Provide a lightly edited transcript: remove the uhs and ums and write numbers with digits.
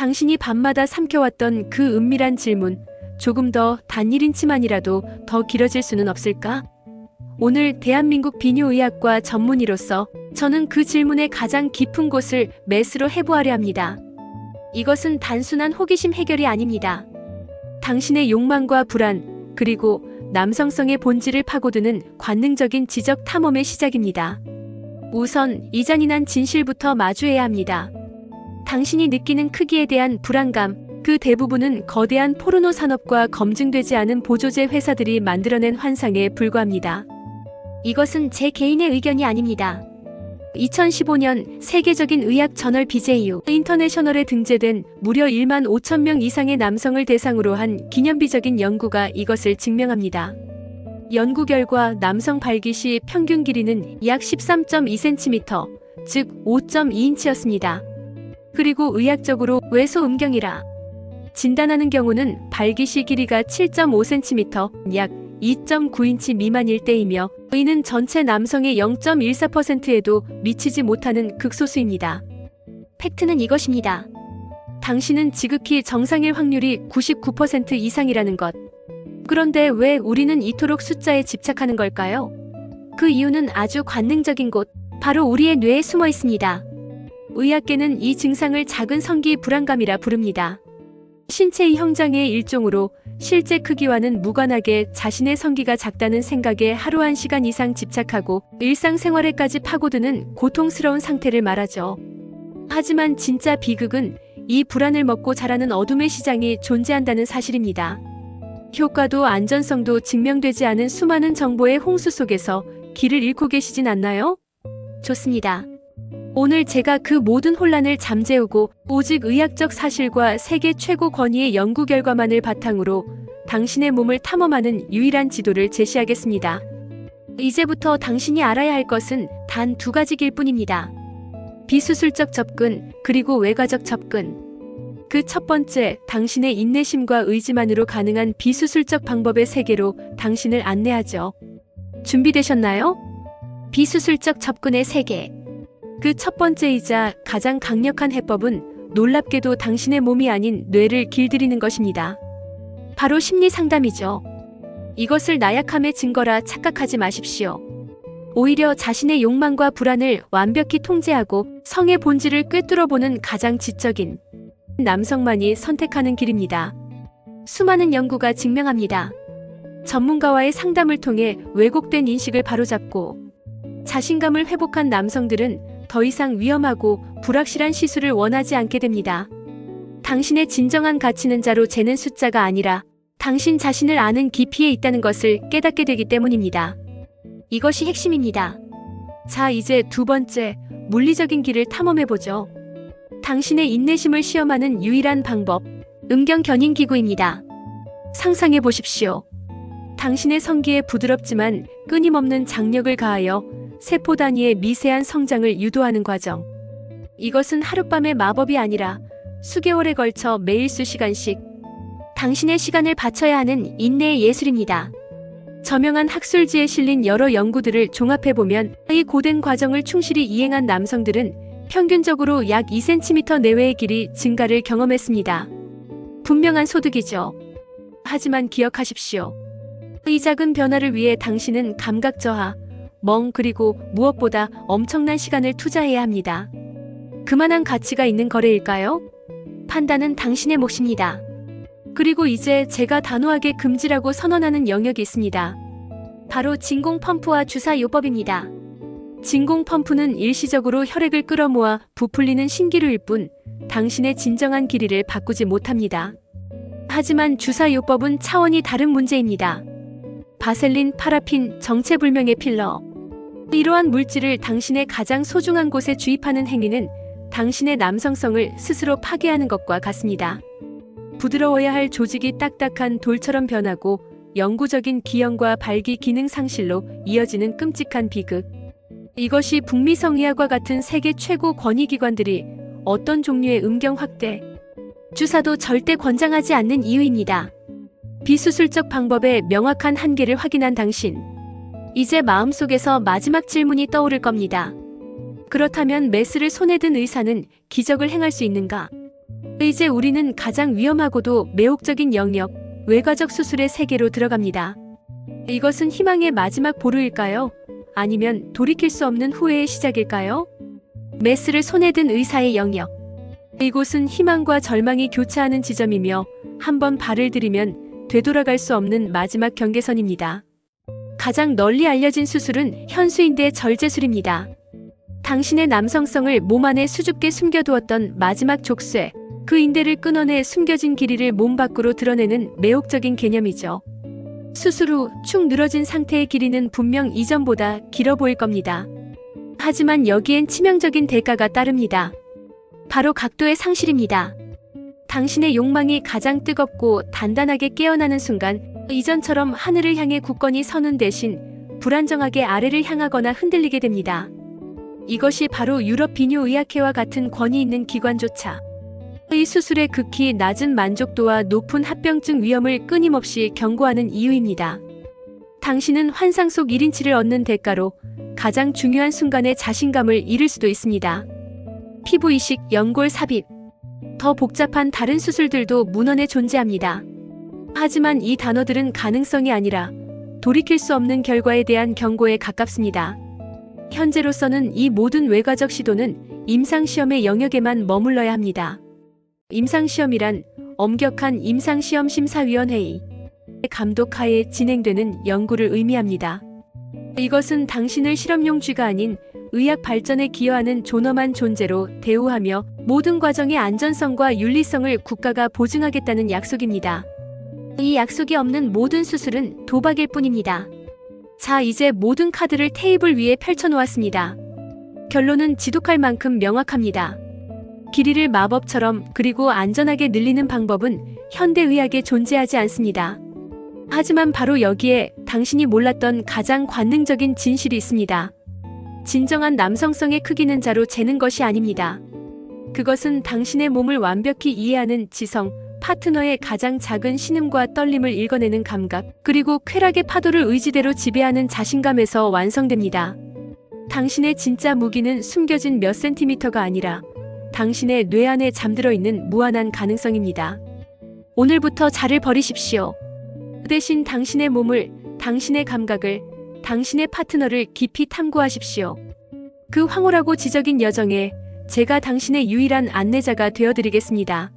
당신이 밤마다 삼켜왔던 그 은밀한 질문, 조금 더 단 1인치만이라도 더 길어질 수는 없을까? 오늘 대한민국 비뇨의학과 전문의로서 저는 그 질문의 가장 깊은 곳을 메스로 해부하려 합니다. 이것은 단순한 호기심 해결이 아닙니다. 당신의 욕망과 불안, 그리고 남성성의 본질을 파고드는 관능적인 지적 탐험의 시작입니다. 우선 이 잔인한 진실부터 마주해야 합니다. 당신이 느끼는 크기에 대한 불안감, 그 대부분은 거대한 포르노 산업과 검증되지 않은 보조제 회사들이 만들어낸 환상에 불과합니다. 이것은 제 개인의 의견이 아닙니다. 2015년 세계적인 의학 저널 BJU 인터내셔널에 등재된 무려 1만 5천 명 이상의 남성을 대상으로 한 기념비적인 연구가 이것을 증명합니다. 연구 결과 남성 발기 시 평균 길이는 약 13.2cm, 즉 5.2인치였습니다. 그리고 의학적으로 외소음경이라 진단하는 경우는 발기 시 길이가 7.5cm, 약 2.9인치 미만일 때이며 이는 전체 남성의 0.14%에도 미치지 못하는 극소수입니다. 팩트는 이것입니다. 당신은 지극히 정상일 확률이 99% 이상이라는 것. 그런데 왜 우리는 이토록 숫자에 집착하는 걸까요? 그 이유는 아주 관능적인 곳, 바로 우리의 뇌에 숨어 있습니다. 의학계는 이 증상을 작은 성기 불안감이라 부릅니다. 신체의 형장의 일종으로 실제 크기와는 무관하게 자신의 성기가 작다는 생각에 하루 1시간 이상 집착하고 일상생활에까지 파고드는 고통스러운 상태를 말하죠. 하지만 진짜 비극은 이 불안을 먹고 자라는 어둠의 시장이 존재한다는 사실입니다. 효과도 안전성도 증명되지 않은 수많은 정보의 홍수 속에서 길을 잃고 계시진 않나요? 좋습니다. 오늘 제가 그 모든 혼란을 잠재우고 오직 의학적 사실과 세계 최고 권위의 연구 결과만을 바탕으로 당신의 몸을 탐험하는 유일한 지도를 제시하겠습니다. 이제부터 당신이 알아야 할 것은 단 2가지일 뿐입니다. 비수술적 접근, 그리고 외과적 접근. 그 첫 번째, 당신의 인내심과 의지만으로 가능한 비수술적 방법의 세계로 당신을 안내하죠. 준비되셨나요? 비수술적 접근의 세계. 그 첫 번째이자 가장 강력한 해법은 놀랍게도 당신의 몸이 아닌 뇌를 길들이는 것입니다. 바로 심리 상담이죠. 이것을 나약함의 증거라 착각하지 마십시오. 오히려 자신의 욕망과 불안을 완벽히 통제하고 성의 본질을 꿰뚫어보는 가장 지적인 남성만이 선택하는 길입니다. 수많은 연구가 증명합니다. 전문가와의 상담을 통해 왜곡된 인식을 바로잡고 자신감을 회복한 남성들은 더 이상 위험하고 불확실한 시술을 원하지 않게 됩니다. 당신의 진정한 가치는 자로 재는 숫자가 아니라 당신 자신을 아는 깊이에 있다는 것을 깨닫게 되기 때문입니다. 이것이 핵심입니다. 자, 이제 2번째, 물리적인 길을 탐험해보죠. 당신의 인내심을 시험하는 유일한 방법, 음경 견인 기구입니다. 상상해 보십시오. 당신의 성기에 부드럽지만 끊임없는 장력을 가하여 세포 단위의 미세한 성장을 유도하는 과정. 이것은 하룻밤의 마법이 아니라 수개월에 걸쳐 매일 수시간씩 당신의 시간을 바쳐야 하는 인내의 예술입니다. 저명한 학술지에 실린 여러 연구들을 종합해보면 이 고된 과정을 충실히 이행한 남성들은 평균적으로 약 2cm 내외의 길이 증가를 경험했습니다. 분명한 소득이죠. 하지만 기억하십시오. 이 작은 변화를 위해 당신은 감각 저하, 그리고 무엇보다 엄청난 시간을 투자해야 합니다. 그만한 가치가 있는 거래일까요? 판단은 당신의 몫입니다. 그리고 이제 제가 단호하게 금지라고 선언하는 영역이 있습니다. 바로 진공 펌프와 주사 요법입니다. 진공 펌프는 일시적으로 혈액을 끌어모아 부풀리는 신기루일 뿐 당신의 진정한 길이를 바꾸지 못합니다. 하지만 주사 요법은 차원이 다른 문제입니다. 바셀린, 파라핀, 정체불명의 필러. 이러한 물질을 당신의 가장 소중한 곳에 주입하는 행위는 당신의 남성성을 스스로 파괴하는 것과 같습니다. 부드러워야 할 조직이 딱딱한 돌처럼 변하고 영구적인 기형과 발기 기능 상실로 이어지는 끔찍한 비극. 이것이 북미성의학과 같은 세계 최고 권위기관들이 어떤 종류의 음경 확대, 주사도 절대 권장하지 않는 이유입니다. 비수술적 방법의 명확한 한계를 확인한 당신. 이제 마음속에서 마지막 질문이 떠오를 겁니다. 그렇다면 메스를 손에 든 의사는 기적을 행할 수 있는가? 이제 우리는 가장 위험하고도 매혹적인 영역, 외과적 수술의 세계로 들어갑니다. 이것은 희망의 마지막 보루일까요? 아니면 돌이킬 수 없는 후회의 시작일까요? 메스를 손에 든 의사의 영역. 이곳은 희망과 절망이 교차하는 지점이며 한번 발을 들이면 되돌아갈 수 없는 마지막 경계선입니다. 가장 널리 알려진 수술은 현수인대 절제술입니다. 당신의 남성성을 몸 안에 수줍게 숨겨두었던 마지막 족쇄, 그 인대를 끊어내 숨겨진 길이를 몸 밖으로 드러내는 매혹적인 개념이죠. 수술 후 축 늘어진 상태의 길이는 분명 이전보다 길어 보일 겁니다. 하지만 여기엔 치명적인 대가가 따릅니다. 바로 각도의 상실입니다. 당신의 욕망이 가장 뜨겁고 단단하게 깨어나는 순간 이전처럼 하늘을 향해 굳건히 서는 대신 불안정하게 아래를 향하거나 흔들리게 됩니다. 이것이 바로 유럽 비뇨의학회와 같은 권위 있는 기관조차 이 수술의 극히 낮은 만족도와 높은 합병증 위험을 끊임없이 경고하는 이유입니다. 당신은 환상 속 1인치를 얻는 대가로 가장 중요한 순간에 자신감을 잃을 수도 있습니다. 피부 이식, 연골 삽입, 더 복잡한 다른 수술들도 문헌에 존재합니다. 하지만 이 단어들은 가능성이 아니라 돌이킬 수 없는 결과에 대한 경고에 가깝습니다. 현재로서는 이 모든 외과적 시도는 임상시험의 영역에만 머물러야 합니다. 임상시험이란 엄격한 임상시험심사위원회의 감독하에 진행되는 연구를 의미합니다. 이것은 당신을 실험용 쥐가 아닌 의학 발전에 기여하는 존엄한 존재로 대우하며 모든 과정의 안전성과 윤리성을 국가가 보증하겠다는 약속입니다. 이 약속이 없는 모든 수술은 도박일 뿐입니다. 자, 이제 모든 카드를 테이블 위에 펼쳐놓았습니다. 결론은 지독할 만큼 명확합니다. 길이를 마법처럼 그리고 안전하게 늘리는 방법은 현대의학에 존재하지 않습니다. 하지만 바로 여기에 당신이 몰랐던 가장 관능적인 진실이 있습니다. 진정한 남성성의 크기는 자로 재는 것이 아닙니다. 그것은 당신의 몸을 완벽히 이해하는 지성, 파트너의 가장 작은 신음과 떨림을 읽어내는 감각, 그리고 쾌락의 파도를 의지대로 지배하는 자신감에서 완성됩니다. 당신의 진짜 무기는 숨겨진 몇 센티미터가 아니라 당신의 뇌 안에 잠들어 있는 무한한 가능성입니다. 오늘부터 자를 버리십시오. 그 대신 당신의 몸을, 당신의 감각을, 당신의 파트너를 깊이 탐구하십시오. 그 황홀하고 지적인 여정에 제가 당신의 유일한 안내자가 되어드리겠습니다.